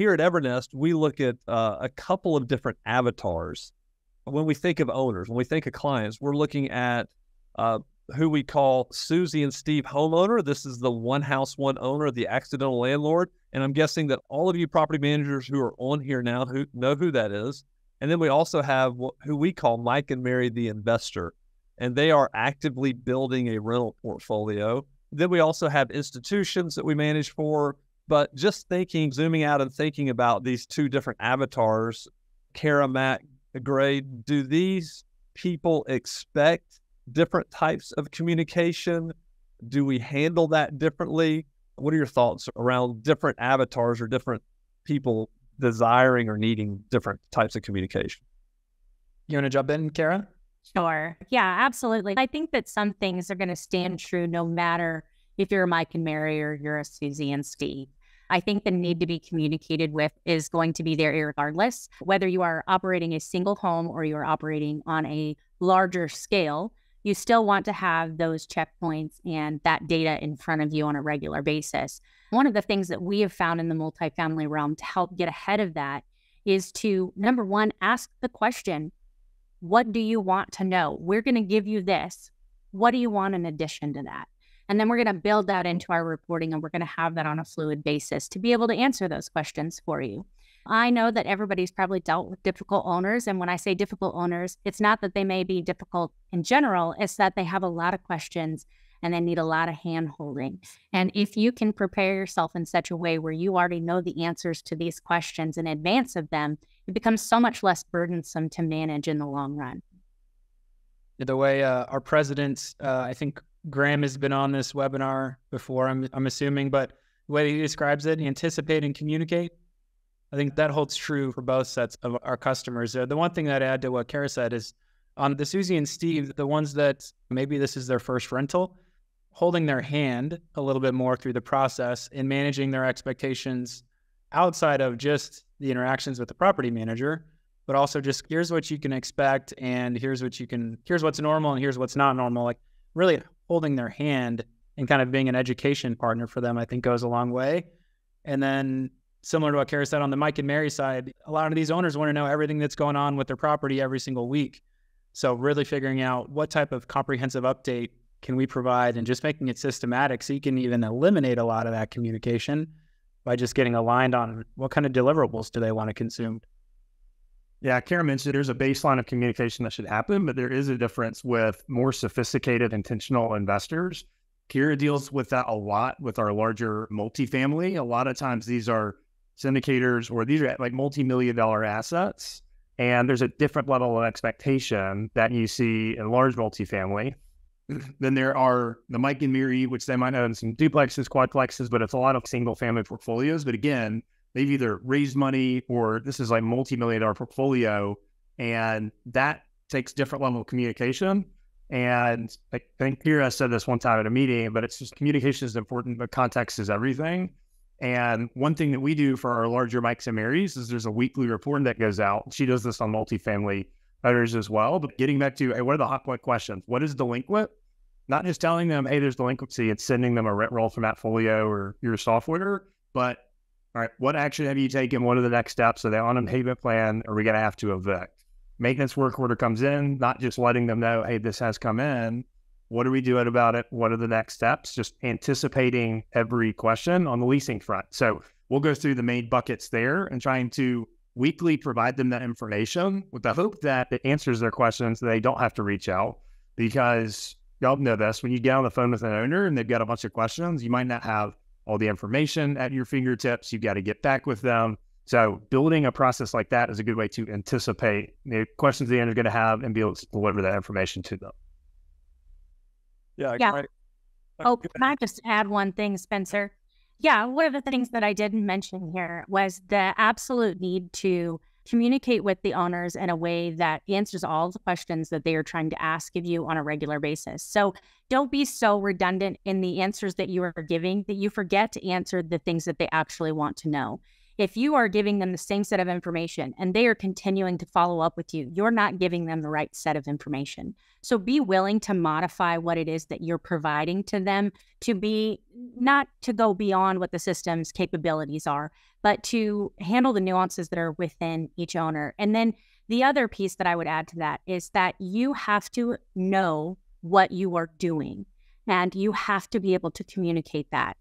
here at Evernest, we look at a couple of different avatars. When we think of owners, when we think of clients, we're looking at who we call Susie and Steve homeowner. This is the one house, one owner, the accidental landlord. And I'm guessing that all of you property managers who are on here now who know who that is. And then we also have who we call Mike and Mary, the investor. And they are actively building a rental portfolio. Then we also have institutions that we manage for. But just zooming out and thinking about these two different avatars, Kara, Matt, Gray, do these people expect different types of communication? Do we handle that differently? What are your thoughts around different avatars or different people desiring or needing different types of communication? You want to jump in, Kara? Sure. Yeah, absolutely. I think that some things are going to stand true no matter if you're a Mike and Mary or you're a Susie and Steve. I think the need to be communicated with is going to be there regardless, whether you are operating a single home or you're operating on a larger scale. You still want to have those checkpoints and that data in front of you on a regular basis. One of the things that we have found in the multifamily realm to help get ahead of that is to, number one, ask the question, what do you want to know? We're going to give you this. What do you want in addition to that? And then we're going to build that into our reporting, and we're going to have that on a fluid basis to be able to answer those questions for you. I know that everybody's probably dealt with difficult owners. And when I say difficult owners, it's not that they may be difficult in general. It's that they have a lot of questions and they need a lot of hand holding. And if you can prepare yourself in such a way where you already know the answers to these questions in advance of them, it becomes so much less burdensome to manage in the long run. The way our president, I think Graham has been on this webinar before, I'm assuming, but the way he describes it, anticipate and communicate, I think that holds true for both sets of our customers. The one thing that I'd add to what Kara said is on the Susie and Steve, the ones that maybe this is their first rental, holding their hand a little bit more through the process and managing their expectations outside of just the interactions with the property manager, but also just here's what you can expect and here's what's normal and here's what's not normal. Like really holding their hand and kind of being an education partner for them, I think goes a long way. And then similar to what Kara said on the Mike and Mary side, a lot of these owners want to know everything that's going on with their property every single week. So really figuring out what type of comprehensive update can we provide and just making it systematic so you can even eliminate a lot of that communication by just getting aligned on what kind of deliverables do they want to consume. Yeah, Kara mentioned there's a baseline of communication that should happen, but there is a difference with more sophisticated intentional investors. Kara deals with that a lot with our larger multifamily. A lot of times these are syndicators or these are like multi-million-dollar assets. And there's a different level of expectation that you see in large multifamily. Then there are the Mike and Mary, which they might own some duplexes, quadplexes, but it's a lot of single family portfolios. But again, they've either raised money or this is like multi-million-dollar portfolio. And that takes different level of communication. And I think Kira said this one time at a meeting, but it's just communication is important, but context is everything. And one thing that we do for our larger Mikes and Marys is there's a weekly report that goes out. She does this on multifamily owners as well. But getting back to, hey, what are the hot point questions? What is delinquent? Not just telling them, hey, there's delinquency and sending them a rent roll from AppFolio or your software, but all right, what action have you taken? What are the next steps? Are they on a payment plan? Are we going to have to evict? Maintenance work order comes in, not just letting them know, hey, this has come in. What are we doing about it? What are the next steps? Just anticipating every question on the leasing front. So we'll go through the main buckets there and trying to weekly provide them that information with the hope that it answers their questions so they don't have to reach out. Because y'all know this, when you get on the phone with an owner and they've got a bunch of questions, you might not have all the information at your fingertips. You've got to get back with them. So building a process like that is a good way to anticipate the questions the owner is going to have and be able to deliver that information to them. Yeah. Right. Oh, can I just add one thing, Spencer? Yeah, one of the things that I didn't mention here was the absolute need to communicate with the owners in a way that answers all the questions that they are trying to ask of you on a regular basis. So don't be so redundant in the answers that you are giving that you forget to answer the things that they actually want to know. If you are giving them the same set of information and they are continuing to follow up with you, you're not giving them the right set of information. So be willing to modify what it is that you're providing to them, to be not to go beyond what the system's capabilities are, but to handle the nuances that are within each owner. And then the other piece that I would add to that is that you have to know what you are doing, and you have to be able to communicate that.